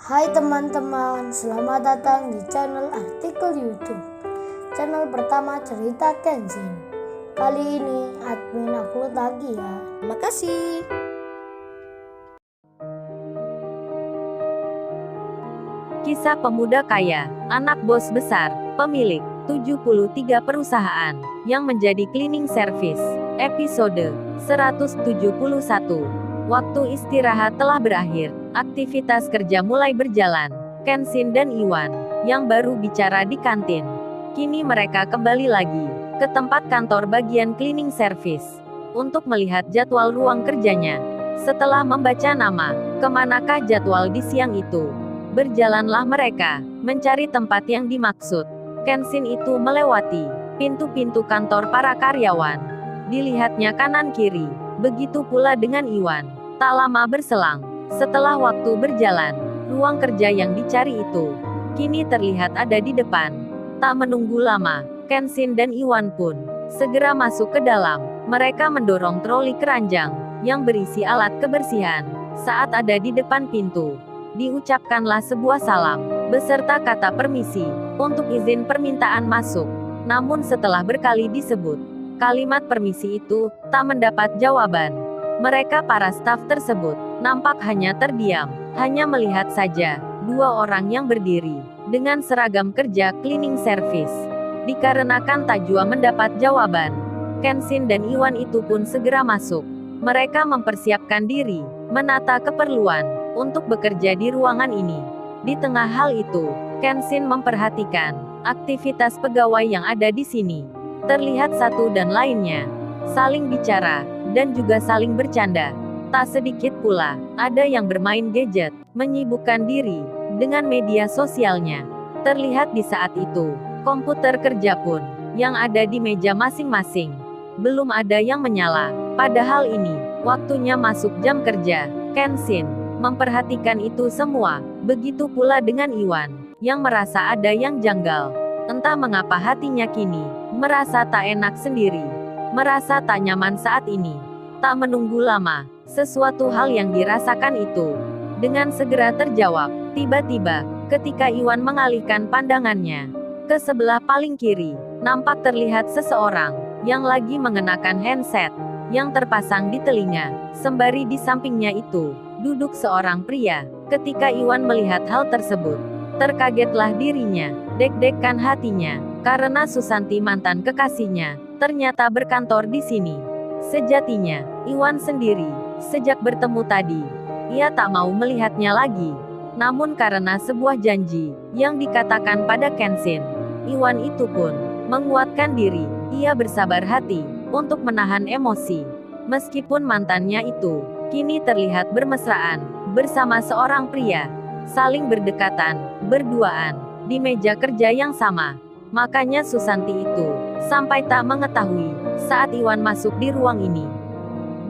Hai teman-teman, selamat datang di channel artikel YouTube. Channel pertama cerita Kenshin. Kali ini admin upload lagi ya. Terima kasih. Kisah pemuda kaya, anak bos besar, pemilik 73 perusahaan, yang menjadi cleaning service. Episode 171. Waktu istirahat telah berakhir, aktivitas kerja mulai berjalan. Kenshin dan Iwan, yang baru bicara di kantin. Kini mereka kembali lagi ke tempat kantor bagian cleaning service untuk melihat jadwal ruang kerjanya. Setelah membaca nama, kemanakah jadwal di siang itu? Berjalanlah mereka mencari tempat yang dimaksud. Kenshin itu melewati pintu-pintu kantor para karyawan. Dilihatnya kanan kiri. Begitu pula dengan Iwan. Tak lama berselang, setelah waktu berjalan, ruang kerja yang dicari itu kini terlihat ada di depan. Tak menunggu lama, Kenshin dan Iwan pun segera masuk ke dalam. Mereka mendorong troli keranjang yang berisi alat kebersihan. Saat ada di depan pintu, diucapkanlah sebuah salam beserta kata permisi untuk izin permintaan masuk. Namun setelah berkali disebut kalimat permisi itu, tak mendapat jawaban. Mereka para staf tersebut nampak hanya terdiam, hanya melihat saja dua orang yang berdiri dengan seragam kerja cleaning service. Dikarenakan tak jua mendapat jawaban, Kenshin dan Iwan itu pun segera masuk. Mereka mempersiapkan diri, menata keperluan untuk bekerja di ruangan ini. Di tengah hal itu, Kenshin memperhatikan aktivitas pegawai yang ada di sini. Terlihat satu dan lainnya saling bicara dan juga saling bercanda. Tak sedikit pula ada yang bermain gadget, menyibukkan diri dengan media sosialnya. Terlihat di saat itu, komputer kerja pun yang ada di meja masing-masing belum ada yang menyala. Padahal ini waktunya masuk jam kerja. Kenshin memperhatikan itu semua. Begitu pula dengan Iwan yang merasa ada yang janggal. Entah mengapa hatinya kini merasa tak enak sendiri, merasa tak nyaman saat ini. Tak menunggu lama, sesuatu hal yang dirasakan itu dengan segera terjawab. Tiba-tiba, ketika Iwan mengalihkan pandangannya ke sebelah paling kiri, nampak terlihat seseorang yang lagi mengenakan handset yang terpasang di telinga. Sembari di sampingnya itu duduk seorang pria. Ketika Iwan melihat hal tersebut, terkagetlah dirinya, deg-degan hatinya, karena Susanti mantan kekasihnya ternyata berkantor di sini. Sejatinya, Iwan sendiri, sejak bertemu tadi, ia tak mau melihatnya lagi. Namun karena sebuah janji yang dikatakan pada Kenshin, Iwan itu pun menguatkan diri. Ia bersabar hati untuk menahan emosi. Meskipun mantannya itu kini terlihat bermesraan bersama seorang pria, saling berdekatan, berduaan, di meja kerja yang sama. Makanya Susanti itu sampai tak mengetahui saat Iwan masuk di ruang ini.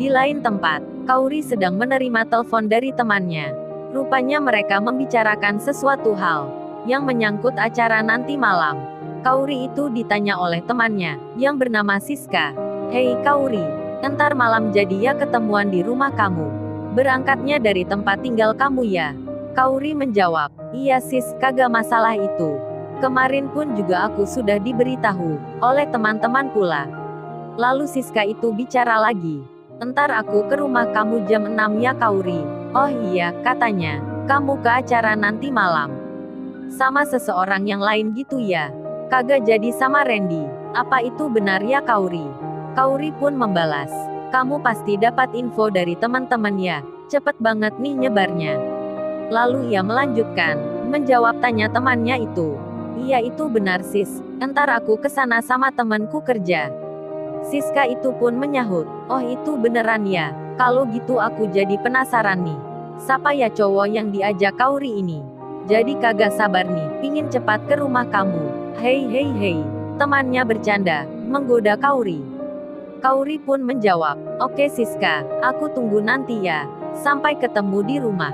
Di lain tempat, Kauri sedang menerima telepon dari temannya. Rupanya mereka membicarakan sesuatu hal yang menyangkut acara nanti malam. Kauri itu ditanya oleh temannya yang bernama Siska. "Hei Kauri, entar malam jadi ya ketemuan di rumah kamu. Berangkatnya dari tempat tinggal kamu ya?" Kauri menjawab, "Iya sis, kagak masalah itu. Kemarin pun juga aku sudah diberitahu oleh teman-teman pula." Lalu Siska itu bicara lagi, "Entar aku ke rumah kamu jam 6 ya Kauri." "Oh iya," katanya, "kamu ke acara nanti malam sama seseorang yang lain gitu ya? Kagak jadi sama Randy, apa itu benar ya Kauri?" Kauri pun membalas, "Kamu pasti dapat info dari teman-teman ya, cepet banget nih nyebarnya." Lalu ia melanjutkan menjawab tanya temannya itu, "Iya itu benar sis, entar aku kesana sama temanku kerja." Siska itu pun menyahut, "Oh itu beneran ya, kalau gitu aku jadi penasaran nih. Siapa ya cowok yang diajak Kauri ini? Jadi kagak sabar nih, pingin cepat ke rumah kamu." "Hei hei hei," temannya bercanda, menggoda Kauri. Kauri pun menjawab, "Oke Siska, aku tunggu nanti ya, sampai ketemu di rumah."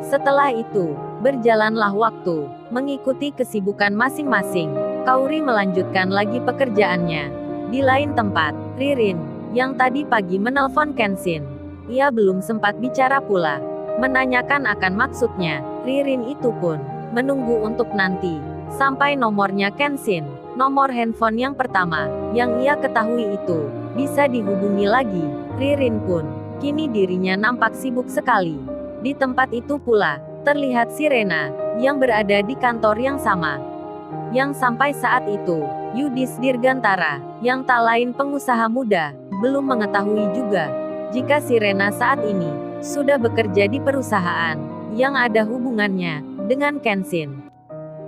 Setelah itu, berjalanlah waktu, mengikuti kesibukan masing-masing. Kauri melanjutkan lagi pekerjaannya. Di lain tempat, Ririn, yang tadi pagi menelpon Kenshin, ia belum sempat bicara pula, menanyakan akan maksudnya Ririn itu pun menunggu untuk nanti sampai nomornya Kenshin, nomor handphone yang pertama yang ia ketahui itu bisa dihubungi lagi. Ririn pun kini dirinya nampak sibuk sekali. Di tempat itu pula terlihat Sirena yang berada di kantor yang sama. Yang sampai saat itu Yudis Dirgantara yang tak lain pengusaha muda belum mengetahui juga jika Sirena saat ini sudah bekerja di perusahaan yang ada hubungannya dengan Kenshin.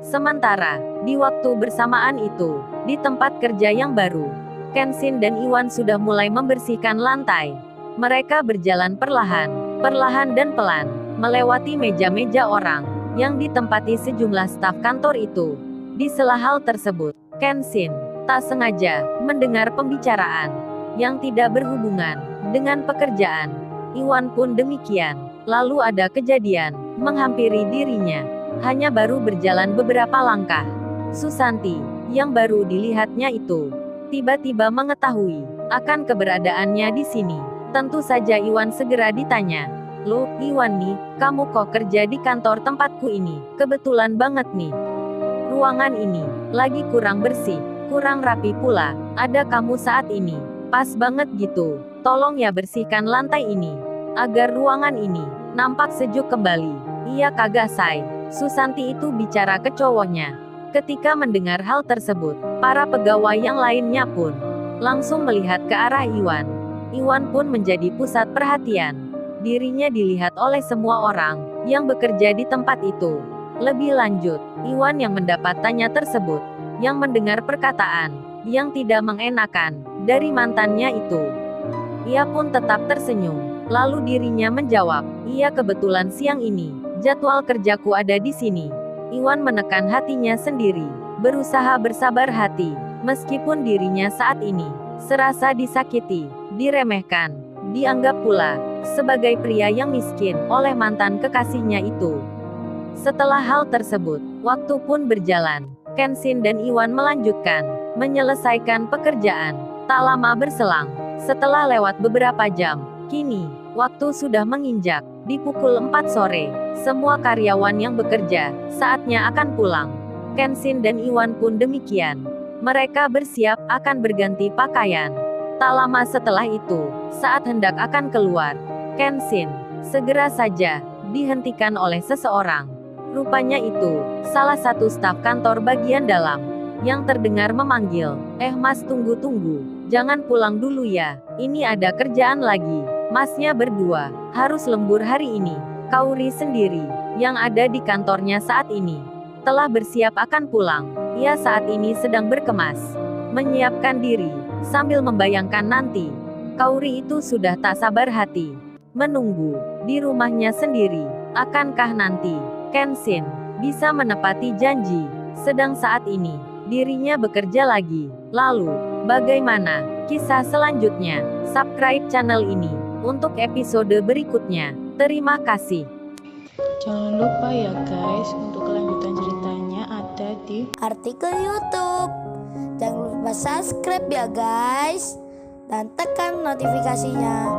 Sementara di waktu bersamaan itu di tempat kerja yang baru, Kenshin dan Iwan sudah mulai membersihkan lantai. Mereka berjalan perlahan dan pelan melewati meja-meja orang yang ditempati sejumlah staf kantor itu. Di sela hal tersebut, Kenshin tak sengaja mendengar pembicaraan yang tidak berhubungan dengan pekerjaan. Iwan pun demikian. Lalu ada kejadian menghampiri dirinya. Hanya baru berjalan beberapa langkah, Susanti yang baru dilihatnya itu tiba-tiba mengetahui akan keberadaannya di sini. Tentu saja Iwan segera ditanya, "Loh, Iwan nih, kamu kok kerja di kantor tempatku ini? Kebetulan banget nih. Ruangan ini lagi kurang bersih, kurang rapi pula. Ada kamu saat ini. Pas banget gitu. Tolong ya bersihkan lantai ini agar ruangan ini nampak sejuk kembali." Iya kagak say. Susanti itu bicara ke cowoknya. Ketika mendengar hal tersebut, para pegawai yang lainnya pun langsung melihat ke arah Iwan. Iwan pun menjadi pusat perhatian. Dirinya dilihat oleh semua orang yang bekerja di tempat itu. Lebih lanjut, Iwan yang mendapat tanya tersebut, yang mendengar perkataan yang tidak mengenakan dari mantannya itu. Ia pun tetap tersenyum. Lalu dirinya menjawab, "Iya kebetulan siang ini jadwal kerjaku ada di sini." Iwan menekan hatinya sendiri, berusaha bersabar hati, meskipun dirinya saat ini serasa disakiti, diremehkan, dianggap pula sebagai pria yang miskin oleh mantan kekasihnya itu. Setelah hal tersebut, waktu pun berjalan. Kenshin dan Iwan melanjutkan menyelesaikan pekerjaan. Tak lama berselang, setelah lewat beberapa jam, kini waktu sudah menginjak di pukul 4 sore. Semua karyawan yang bekerja saatnya akan pulang. Kenshin dan Iwan pun demikian. Mereka bersiap akan berganti pakaian. Tak lama setelah itu, saat hendak akan keluar, Kenshin segera saja dihentikan oleh seseorang. Rupanya itu salah satu staf kantor bagian dalam yang terdengar memanggil, Mas tunggu, jangan pulang dulu ya, ini ada kerjaan lagi. Masnya berdua harus lembur hari ini." Kauri sendiri yang ada di kantornya saat ini telah bersiap akan pulang. Ia saat ini sedang berkemas, menyiapkan diri sambil membayangkan nanti. Kauri itu sudah tak sabar hati menunggu di rumahnya sendiri. Akankah nanti Kenshin bisa menepati janji? Sedang saat ini dirinya bekerja lagi. Lalu bagaimana kisah selanjutnya? Subscribe channel ini untuk episode berikutnya. Terima kasih. Jangan lupa ya guys, untuk kelanjutan ceritanya ada di Artikel YouTube. Jangan lupa subscribe ya guys, dan tekan notifikasinya